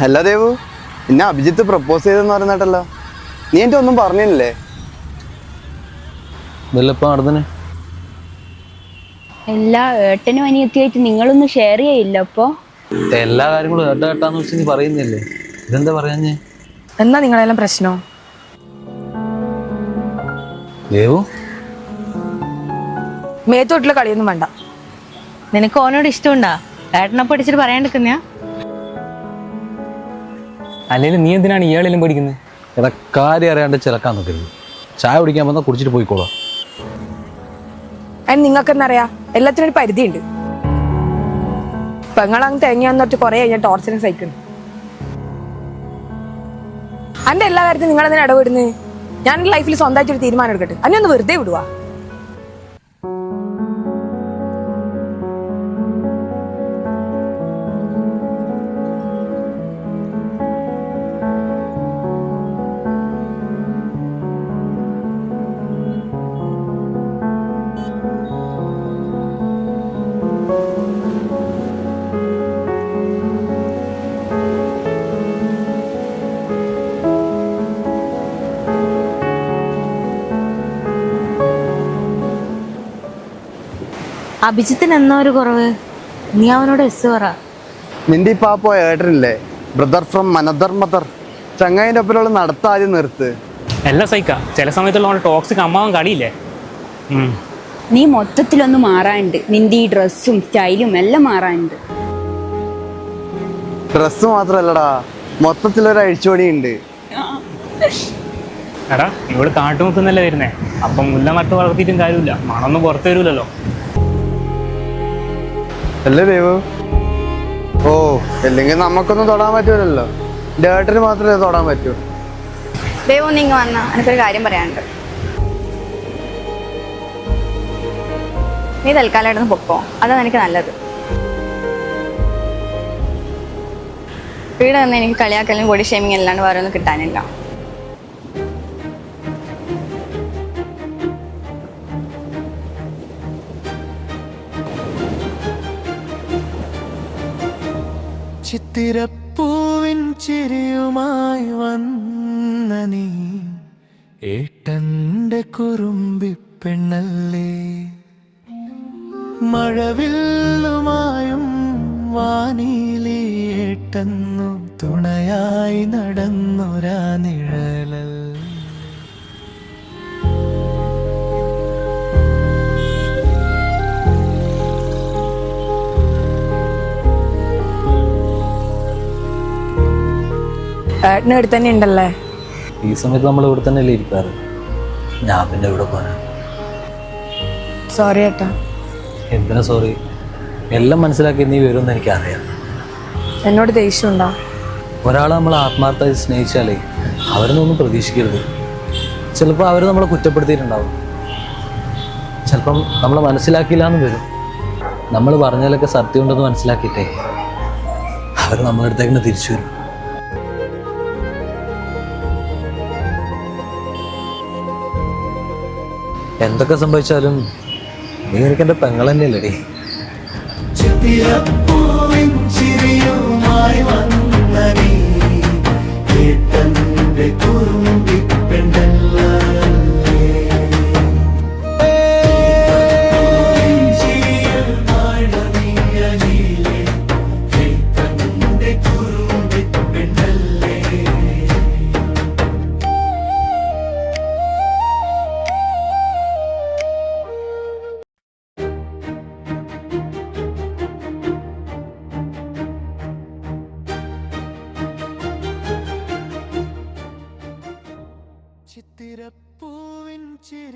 അല്ല ദേവു, എന്നെ അഭിജിത്ത് പ്രപ്പോസ് ചെയ്തെന്ന് പറയുന്നേട്ടല്ലോ. നീ എൻ്റെ ഒന്നും പറഞ്ഞില്ലേ? എല്ലാ ഏട്ടനും അനിയത്തിയായിട്ട് നിങ്ങളൊന്നും ഷെയർ ചെയ്യില്ല അപ്പൊ? എല്ലാ കാര്യങ്ങളും ഏട്ടാന്ന് വെച്ച് നീ പറയുന്നില്ലേ, ഇതെന്താ പറയാഞ്ഞേ? എന്നാ നിങ്ങളെല്ലാം പ്രശ്നോ? ദേവു, മേത്തോട്ടുള്ള കളിയൊന്നും വേണ്ട. നിനക്ക് ഓനോട് ഇഷ്ടമുണ്ടാ? ഏട്ടനെ പഠിച്ചിട്ട് പറയാണ്ടിരിക്കുന്ന അല്ലെങ്കിൽ നീ എന്തിനാണ് ഇയാളെല്ലാം പഠിക്കുന്നത്? എടാ, കാര്യം അറിയാണ്ട് ചിലക്കാൻ നിൽക്കരുത്. ചായ കുടിക്കാൻ വന്നാൽ കുടിച്ചിട്ട് പോയിക്കോളാം. അതിന് നിങ്ങൾക്കെന്നറിയാ, എല്ലാത്തിനും ഒരു പരിധിയുണ്ട്. പെങ്ങളങ്ങ് തേങ്ങയാന്ന് പറഞ്ഞിട്ട് കുറെ കഴിഞ്ഞാൽ ടോർച്ചറിന് സഹിക്കുന്നു. അന്റെ എല്ലാ കാര്യത്തിലും നിങ്ങൾ എന്തിനാ ഇടപെടുന്നത്? ഞാൻ ലൈഫിൽ സ്വന്തമായിട്ട് ഒരു തീരുമാനം എടുക്കട്ടെ, അന്നെ ഒന്ന് വെറുതെ വിടുവാ. അഭിജിത്തിന് എന്നാ ഒരു കുറവ്? നീ അവനോട് എസ് പറ. നിന്റെ ഈ പാപ്പോ ഏട്ടനില്ലേ, ബ്രദർ ഫ്രം മനദർ മദർ, ചങ്ങായിൻ്റെ ഒപ്പമുള്ള നടത്ത ആദ്യം നിർത്ത്. എല്ലാം സഹിക്കാം, ചില സമയത്തുള്ള ടോക്സിക് അമ്മാവൻ കളിയില്ലേ. നീ മൊത്തത്തിലൊന്ന് മാറാനുണ്ട്. നിന്റെ ഈ ഡ്രസ്സും സ്റ്റൈലും എല്ലാം മാറാനുണ്ട്. ഡ്രസ്സ് മാത്രല്ലടാ, മൊത്തത്തിലൊരു അഴിച്ചുപണിയുണ്ട്. എടാ, ഇവിടെ കാട്ടുമുക്കുന്നല്ലേ വരുന്നേ, അപ്പം മുല്ല നട്ട് വളർത്തിയിട്ടും കാര്യമില്ല, മണമൊന്നും പുറത്ത് വരൂലല്ലോ. അല്ലേ ദേവു? ഓ, അല്ലെങ്കിൽ നമുക്കൊന്നും തൊടാൻ പറ്റൂലല്ലോ, എൻ്റെ ഏട്ടന് മാത്രമേ തൊടാൻ പറ്റൂ. ദേവു, നീ ഇങ്ങ് വന്നാ എനിക്കൊരു കാര്യം പറയാനുണ്ട്. നീ തൽക്കാലമായിട്ടൊന്ന് പൊക്കോ, അതാണ് എനിക്ക് നല്ലത്. ഇവിടെ നിന്ന് എനിക്ക് കളിയാക്കലും ബോഡി ഷേമിങ് അല്ലാണ്ട് വേറെ ഒന്നും കിട്ടാനില്ല. ചിത്തിരപ്പൂവിൻ ചിരിയുമായി വന്ന നീ ഏട്ടന്റെ കുറുമ്പി പെണ്ണല്ലേ. മഴവില്ലുമായും വാനിലി ഏട്ടന്നു തുണയായി നടന്നൊരാ നിഴലൽ. ഏട്ടന് ഇവിടെ തന്നെ ഉണ്ടല്ലേ? ഈ സമയത്ത് നമ്മൾ ഇവിടെ തന്നെ അല്ലേ ഇരിക്കാറ്, ഞാൻ പിന്നെ ഇവിടെ പോരാ. സോറി ഏട്ടാ. എന്തിനാ സോറി? എല്ലാം മനസ്സിലാക്കി നീ വരുമെന്ന് എനിക്കറിയാം. എന്നോട് ദേഷ്യം ഉണ്ടോ? ഒരാളെ നമ്മൾ ആത്മാർത്ഥമായി സ്നേഹിച്ചാലേ അവരൊന്നും പ്രതീക്ഷിക്കരുത്. ചിലപ്പോൾ അവർ നമ്മളെ കുറ്റപ്പെടുത്തിയിട്ടുണ്ടാവും, ചിലപ്പം നമ്മളെ മനസ്സിലാക്കിയില്ല എന്ന് വരും. നമ്മൾ പറഞ്ഞാലൊക്കെ സത്യം ഉണ്ടെന്ന് മനസ്സിലാക്കിയിട്ടേ അവർ നമ്മുടെ അടുത്തേക്ക് തിരിച്ചു വരും. എന്തൊക്കെ സംഭവിച്ചാലും നീ എനിക്ക് എൻ്റെ പെങ്ങൾ തന്നെയല്ലേടി. ചിത്തിരപ്പൂവിൻ ചിരിയുമായി വന്ന നീ ഏട്ടന്റെ കുറുമ്പി പെണ്ണല്ലേ. ചിത്തിരപ്പൂവിൻ ചിരി